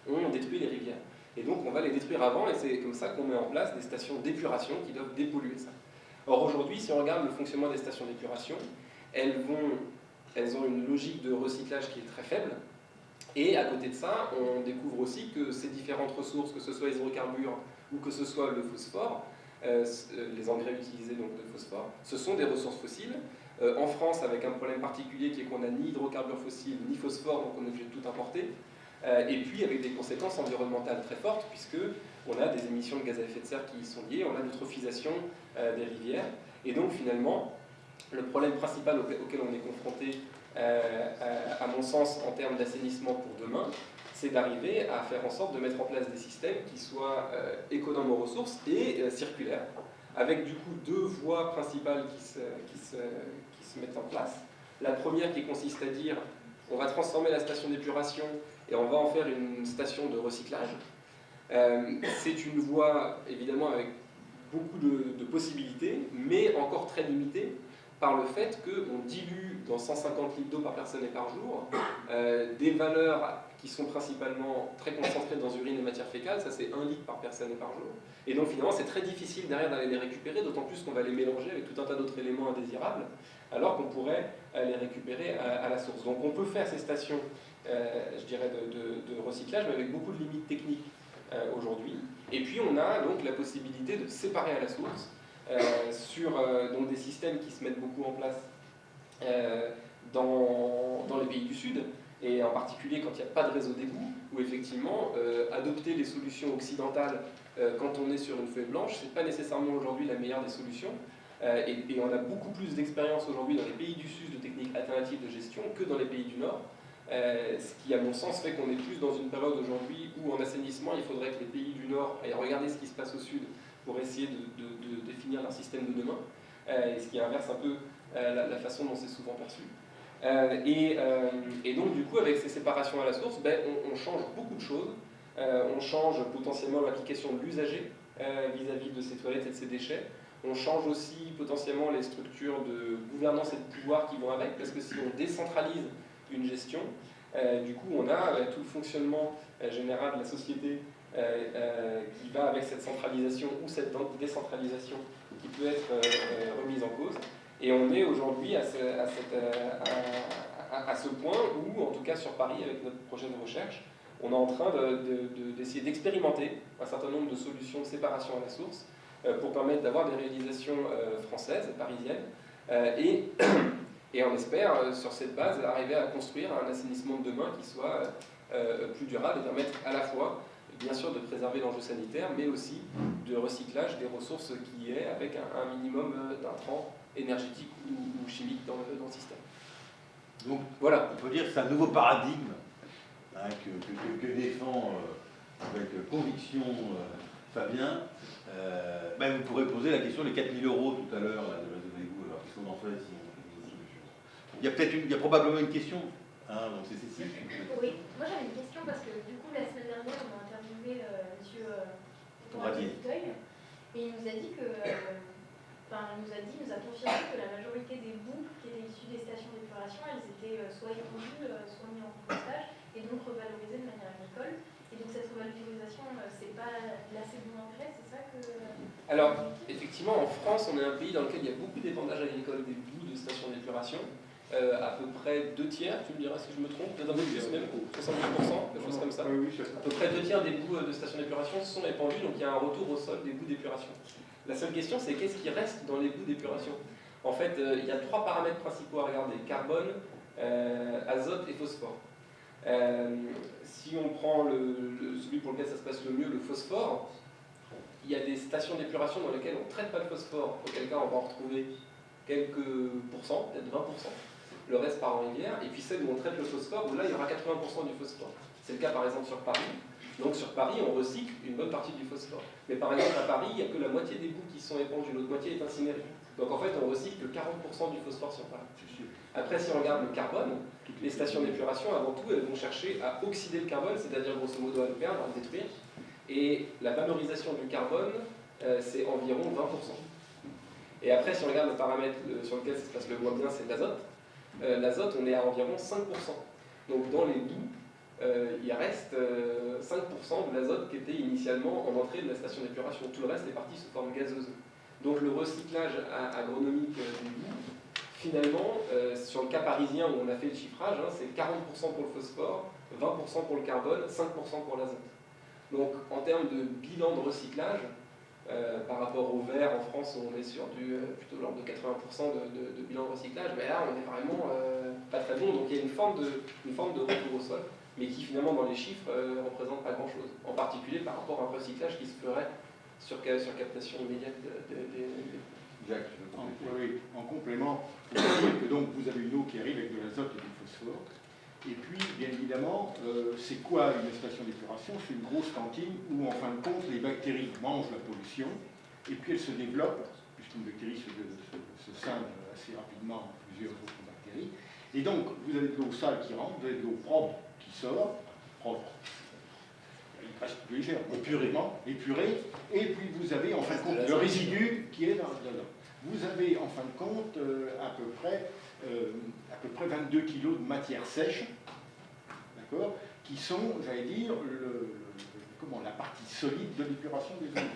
on détruit les rivières. Et donc on va les détruire avant, et c'est comme ça qu'on met en place des stations d'épuration qui doivent dépolluer ça. Or aujourd'hui, si on regarde le fonctionnement des stations d'épuration, elles ont une logique de recyclage qui est très faible. Et à côté de ça, on découvre aussi que ces différentes ressources, que ce soit les hydrocarbures ou que ce soit le phosphore, les engrais utilisés donc de phosphore, ce sont des ressources fossiles. En France, avec un problème particulier qui est qu'on n'a ni hydrocarbures fossiles ni phosphore, donc on est obligé de tout importer. Et puis avec des conséquences environnementales très fortes, puisqu'on a des émissions de gaz à effet de serre qui y sont liées, on a l'eutrophisation des rivières. Et donc finalement, le problème principal auquel on est confronté, à mon sens, en termes d'assainissement pour demain, c'est d'arriver à faire en sorte de mettre en place des systèmes qui soient économes aux ressources et circulaires, avec du coup deux voies principales qui se mettent en place. La première qui consiste à dire on va transformer la station d'épuration et on va en faire une station de recyclage. C'est une voie évidemment avec beaucoup de possibilités, mais encore très limitée par le fait qu'on dilue dans 150 litres d'eau par personne et par jour des valeurs qui sont principalement très concentrées dans urine et matière fécale, ça c'est 1 litre par personne et par jour. Et donc finalement c'est très difficile derrière d'aller les récupérer, d'autant plus qu'on va les mélanger avec tout un tas d'autres éléments indésirables, alors qu'on pourrait les récupérer à la source. Donc on peut faire ces stations, je dirais, de recyclage, mais avec beaucoup de limites techniques aujourd'hui. Et puis on a donc la possibilité de séparer à la source, sur donc des systèmes qui se mettent beaucoup en place dans les pays du Sud, et en particulier quand il n'y a pas de réseau d'égout, où effectivement adopter les solutions occidentales quand on est sur une feuille blanche, c'est pas nécessairement aujourd'hui la meilleure des solutions, et on a beaucoup plus d'expérience aujourd'hui dans les pays du Sud de techniques alternatives de gestion que dans les pays du Nord, ce qui à mon sens fait qu'on est plus dans une période aujourd'hui où en assainissement il faudrait que les pays du Nord aillent regarder ce qui se passe au Sud pour essayer de définir leur système de demain, et ce qui inverse un peu la façon dont c'est souvent perçu. Et donc du coup avec ces séparations à la source, on change beaucoup de choses. On change potentiellement l'application de l'usager vis-à-vis de ces toilettes et de ces déchets. On change aussi potentiellement les structures de gouvernance et de pouvoir qui vont avec, parce que si on décentralise une gestion, du coup on a tout le fonctionnement général de la société qui va avec cette centralisation ou cette décentralisation qui peut être remise en cause. Et on est aujourd'hui à ce point où, en tout cas sur Paris, avec notre projet de recherche, on est en train d'essayer d'expérimenter un certain nombre de solutions de séparation à la source pour permettre d'avoir des réalisations françaises, parisiennes, et on espère, sur cette base, arriver à construire un assainissement de demain qui soit plus durable et permettre à la fois, bien sûr, de préserver l'enjeu sanitaire, mais aussi de recyclage des ressources qui est avec un minimum d'intrants énergétiques ou chimiques dans le système. Donc, voilà. On peut dire que c'est un nouveau paradigme que défend avec conviction Fabien. Vous pourrez poser la question des 4 000 € tout à l'heure de réseau d'égout. Alors, qu'est-ce qu'on en fait si on fait des solutions? Il y a probablement une question. Donc c'est Cécile. Oui, moi j'avais une question parce que du coup la semaine dernière on a interviewé monsieur Deuil, et il nous a dit que, il nous a confirmé que la majorité des boues qui étaient issues des stations d'épuration, elles étaient soit épandues, soit mises en compostage et donc revalorisées de manière agricole. Et donc cette revalorisation, c'est pas l'assainissement engrais, c'est ça que... Alors, effectivement, en France, on est un pays dans lequel il y a beaucoup d'épandage agricole des boues de stations d'épuration. À peu près 2 tiers, tu me diras si je me trompe, peut-être un peu plus même, 70%, quelque chose comme ça. À peu près 2 tiers des boues de stations d'épuration sont épandus, donc il y a un retour au sol des boues d'épuration. La seule question, c'est qu'est-ce qui reste dans les boues d'épuration? En fait, il y a 3 paramètres principaux à regarder: carbone, azote et phosphore. Si on prend celui pour lequel ça se passe le mieux, le phosphore, il y a des stations d'épuration dans lesquelles on ne traite pas le phosphore, auquel cas on va en retrouver quelques pourcents, peut-être 20%. Le reste part en rivière, et puis celle où on traite le phosphore, où là il y aura 80% du phosphore. C'est le cas par exemple sur Paris. Donc sur Paris, on recycle une bonne partie du phosphore. Mais par exemple à Paris, il n'y a que la moitié des boues qui sont épandues, l'autre moitié est incinérée. Donc en fait, on recycle 40% du phosphore sur Paris. Après, si on regarde le carbone, les stations d'épuration, avant tout, elles vont chercher à oxyder le carbone, c'est-à-dire grosso modo à le perdre, à le détruire. Et la valorisation du carbone, c'est environ 20%. Et après, si on regarde le paramètre sur lequel ça se passe le moins bien, c'est l'azote. L'azote, on est à environ 5%. Donc dans les boues, il reste 5% de l'azote qui était initialement en entrée de la station d'épuration. Tout le reste est parti sous forme gazeuse. Donc le recyclage agronomique des boues, finalement, sur le cas parisien où on a fait le chiffrage, hein, c'est 40% pour le phosphore, 20% pour le carbone, 5% pour l'azote. Donc en termes de bilan de recyclage, par rapport au verre en France où on est sur plutôt de l'ordre de 80% de bilan de recyclage, mais là on est vraiment pas très bon. Donc il y a une forme de retour au sol, mais qui finalement dans les chiffres représente pas grand chose. En particulier par rapport à un recyclage qui se ferait sur captation immédiate des. Jacques, oui, en complément, vous voyez que donc vous avez une eau qui arrive avec de l'azote et du phosphore. Et puis, bien évidemment, c'est quoi une station d'épuration? C'est une grosse cantine où, en fin de compte, les bactéries mangent la pollution et puis elles se développent, puisqu'une bactérie se scinde assez rapidement en plusieurs autres bactéries. Et donc, vous avez de l'eau sale qui rentre, vous avez de l'eau propre qui sort, propre, il reste plus légère, épurée, et puis vous avez, en fin de compte, le résidu qui est dedans. Vous avez, en fin de compte, à peu près 22 kg de matière sèche, d'accord, qui sont, j'allais dire, la partie solide de l'épuration des eaux usées.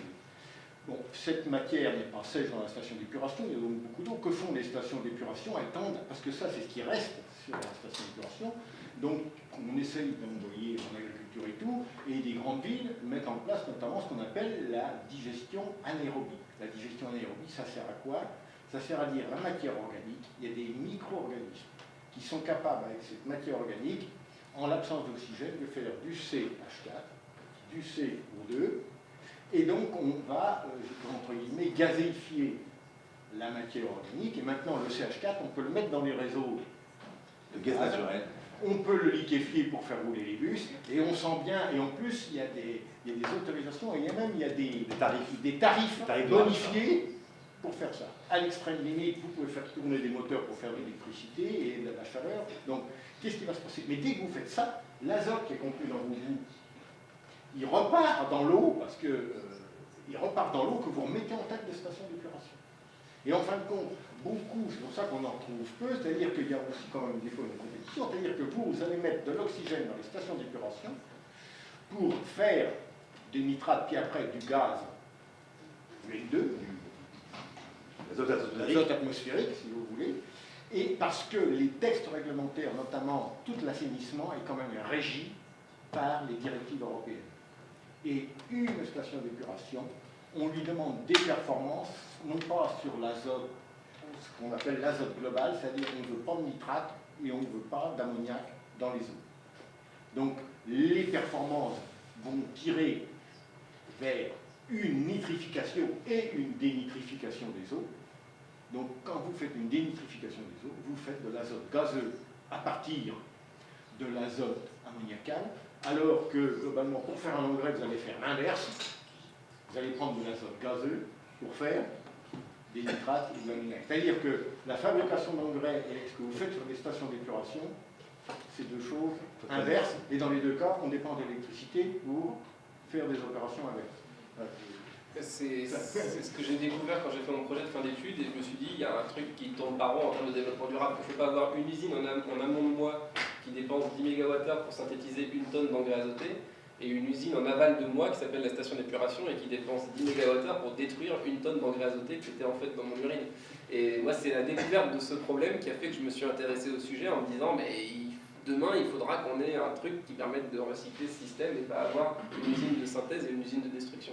Bon, cette matière n'est pas sèche dans la station d'épuration, il y a donc beaucoup d'eau. Que font les stations d'épuration? Elles tendent, parce que ça, c'est ce qui reste sur la station d'épuration. Donc, on essaye d'envoyer en agriculture et tout, et des grandes villes mettent en place notamment ce qu'on appelle la digestion anaérobie. La digestion anaérobie, ça sert à quoi? Ça sert à dire la matière organique, il y a des micro-organismes qui sont capables, avec cette matière organique, en l'absence d'oxygène, de faire du CH4, du CO2, et donc on va, entre guillemets, gazéifier la matière organique, et maintenant le CH4, on peut le mettre dans les réseaux de gaz naturel. On peut le liquéfier pour faire rouler les bus, et on sent bien, et en plus il y a des autorisations, et il y a des tarifs bonifiés pour faire ça. À l'extrême limite, vous pouvez faire tourner des moteurs pour faire de l'électricité et de la chaleur. Donc, qu'est-ce qui va se passer? Mais dès que vous faites ça, l'azote qui est contenu dans vos boues, il repart dans l'eau, parce que il repart dans l'eau que vous remettez en tête des stations d'épuration. Et en fin de compte, beaucoup, c'est pour ça qu'on en retrouve peu, c'est-à-dire qu'il y a aussi quand même des fois une compétition, c'est-à-dire que vous allez mettre de l'oxygène dans les stations d'épuration pour faire des nitrates, puis après du gaz, du N2, l'azote atmosphérique, si vous voulez, et parce que les textes réglementaires, notamment tout l'assainissement, est quand même régi par les directives européennes. Et une station d'épuration, on lui demande des performances, non pas sur l'azote, ce qu'on appelle l'azote global, c'est-à-dire qu'on ne veut pas de nitrate et on ne veut pas d'ammoniac dans les eaux. Donc les performances vont tirer vers une nitrification et une dénitrification des eaux. Donc quand vous faites une dénitrification des eaux, vous faites de l'azote gazeux à partir de l'azote ammoniacal, alors que globalement pour faire un engrais vous allez faire l'inverse, vous allez prendre de l'azote gazeux pour faire des nitrates et de l'ammoniac. C'est-à-dire que la fabrication d'engrais et ce que vous faites sur des stations d'épuration, c'est deux choses inverses, et dans les deux cas on dépend d'électricité pour faire des opérations inverses. C'est ce que j'ai découvert quand j'ai fait mon projet de fin d'études, et je me suis dit, il y a un truc qui tourne pas rond en termes de développement durable. Il ne faut pas avoir une usine en amont de moi qui dépense 10 MWh pour synthétiser une tonne d'engrais azoté, et une usine en aval de moi qui s'appelle la station d'épuration et qui dépense 10 MWh pour détruire une tonne d'engrais azoté qui était en fait dans mon urine. Et moi, c'est la découverte de ce problème qui a fait que je me suis intéressé au sujet en me disant, mais demain, il faudra qu'on ait un truc qui permette de recycler ce système et pas avoir une usine de synthèse et une usine de destruction.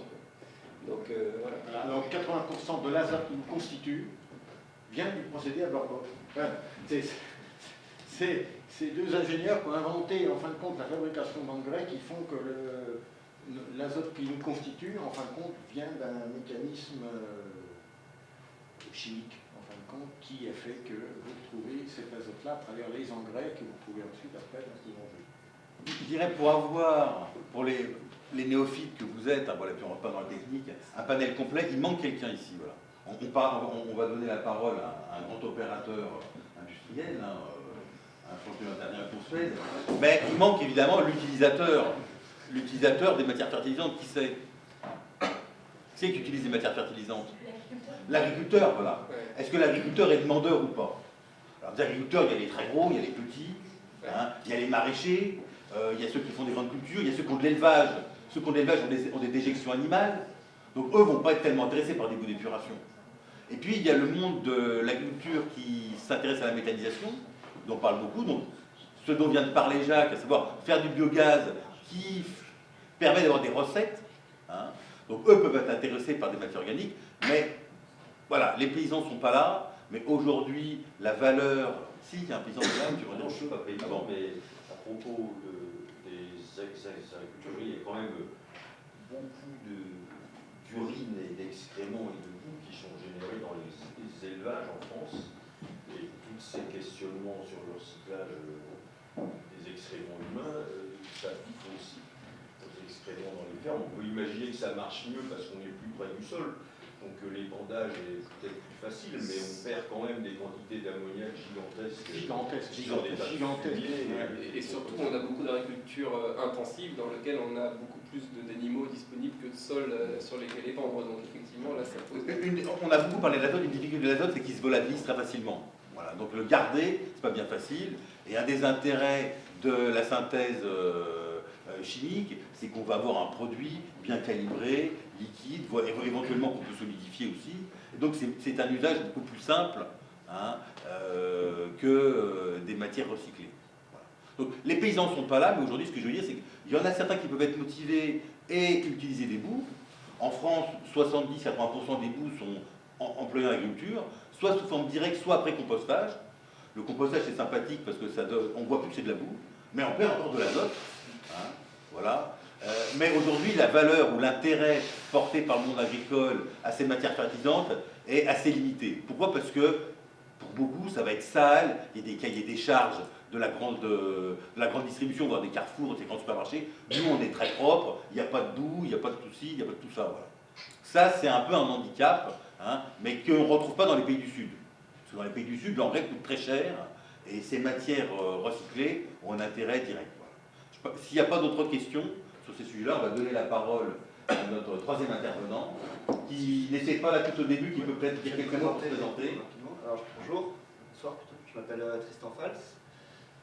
Donc, voilà. Alors 80% de l'azote qui nous constitue vient du procédé à Borbon. C'est ces deux ingénieurs qui ont inventé en fin de compte la fabrication d'engrais qui font que l'azote qui nous constitue en fin de compte vient d'un mécanisme chimique en fin de compte qui a fait que vous trouvez cet azote-là à travers les engrais que vous pouvez ensuite après manger. Je dirais pour les néophytes que vous êtes, voilà, puis on ne rentre pas dans la technique, un panel complet, il manque quelqu'un ici. Voilà. On va donner la parole à un grand opérateur industriel, un champion intervient pour Suez, mais il manque évidemment l'utilisateur des matières fertilisantes. Qui c'est qui utilise les matières fertilisantes? L'agriculteur, voilà. Ouais. Est-ce que l'agriculteur est demandeur ou pas? Alors, les agriculteurs, il y a les très gros, il y a les petits, il y a les maraîchers, il y a ceux qui font des grandes cultures, il y a ceux qui ont de l'élevage ceux qui ont de l'élevage ont des déjections animales, donc eux ne vont pas être tellement intéressés par des boues d'épuration. Et puis il y a le monde de l'agriculture qui s'intéresse à la méthanisation, dont on parle beaucoup, donc ce dont vient de parler Jacques, à savoir faire du biogaz qui permet d'avoir des recettes. Hein. Donc eux peuvent être intéressés par des matières organiques, mais voilà, les paysans ne sont pas là, mais aujourd'hui, la valeur... Si, il y a un paysan de là, tu Non, je ne suis pas paysan, bon. mais à propos des agricultures, il y a quand même beaucoup d'urine et d'excréments et de boue qui sont générés dans les élevages en France. Et tous ces questionnements sur le recyclage des excréments humains, ça pique aussi aux excréments dans les fermes. On peut imaginer que ça marche mieux parce qu'on est plus près du sol. Donc l'épandage est peut-être plus facile, mais on perd quand même des quantités d'ammoniac gigantesques. Et surtout, on a beaucoup d'agriculture intensive dans laquelle on a beaucoup plus d'animaux disponibles que de sols sur lesquels épandre. Donc effectivement, là, ça pose... On a beaucoup parlé de l'azote. Une difficulté de l'azote, c'est qu'il se volatilise très facilement. Voilà. Donc le garder, c'est pas bien facile. Et un des intérêts de la synthèse chimique, c'est qu'on va avoir un produit bien calibré, liquide, éventuellement qu'on peut solidifier aussi. Et donc c'est un usage beaucoup plus simple, hein, que des matières recyclées. Voilà. Donc les paysans ne sont pas là, mais aujourd'hui ce que je veux dire, c'est qu'il y en a certains qui peuvent être motivés et utiliser des boues. En France, 70-80% des boues sont employées en agriculture, soit sous forme directe, soit après compostage. Le compostage c'est sympathique parce que ça donne, on voit plus que c'est de la boue, mais on perd encore de l'azote. Hein, voilà. Mais aujourd'hui, la valeur ou l'intérêt porté par le monde agricole à ces matières fertilisantes est assez limité. Pourquoi? Parce que pour beaucoup, ça va être sale, il y a des cahiers des charges de la grande distribution, voire des carrefours, des grands supermarchés. Nous, on est très propre, il n'y a pas de boue, il n'y a pas de tout ci, il n'y a pas de tout ça. Voilà. Ça, c'est un peu un handicap, hein, mais qu'on ne retrouve pas dans les pays du Sud. Parce que dans les pays du Sud, l'engrais coûte très cher et ces matières recyclées ont un intérêt direct. Voilà. S'il n'y a pas d'autres questions sur ces sujets-là, on va donner la parole à notre troisième intervenant, qui n'était pas là tout au début, qui peut peut-être dire quelques mots pour se présenter. Alors, bonjour, bonsoir plutôt, je m'appelle Tristan Fals.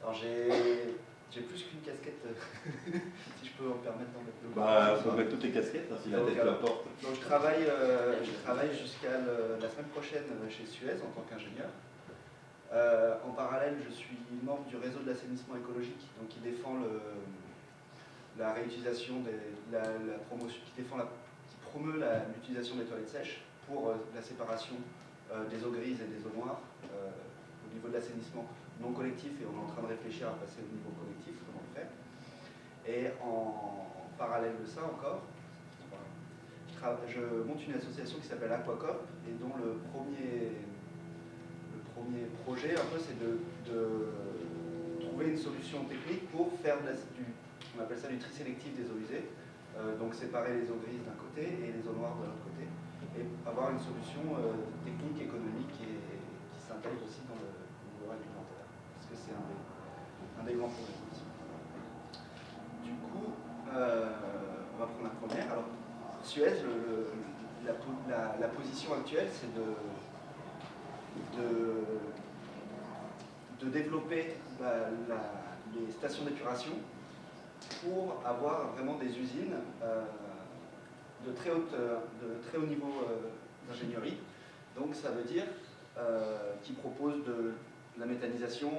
Alors j'ai plus qu'une casquette, si je peux me permettre d'en mettre le Bah, on peut mettre toutes les casquettes, hein, si la tête l'apporte. Donc je travaille jusqu'à la semaine prochaine chez Suez en tant qu'ingénieur. En parallèle, je suis membre du réseau de l'assainissement écologique, donc qui défend la réutilisation, qui promeut l'utilisation des toilettes sèches pour la séparation des eaux grises et des eaux noires au niveau de l'assainissement non collectif, et on est en train de réfléchir à passer au niveau collectif, comment on le fait. Et en parallèle de ça encore, je monte une association qui s'appelle Aquacorp, et dont le premier projet un peu, c'est de trouver une solution technique pour faire on appelle ça du tri sélectif des eaux usées, donc séparer les eaux grises d'un côté et les eaux noires de l'autre côté, et avoir une solution technique, économique qui s'intègre aussi dans le niveau réglementaire, parce que c'est un des grands problèmes aussi. Du coup, on va prendre la première. Alors, Suez, la position actuelle, c'est de développer les stations d'épuration pour avoir vraiment des usines de très haut niveau d'ingénierie. Donc ça veut dire qui proposent de la méthanisation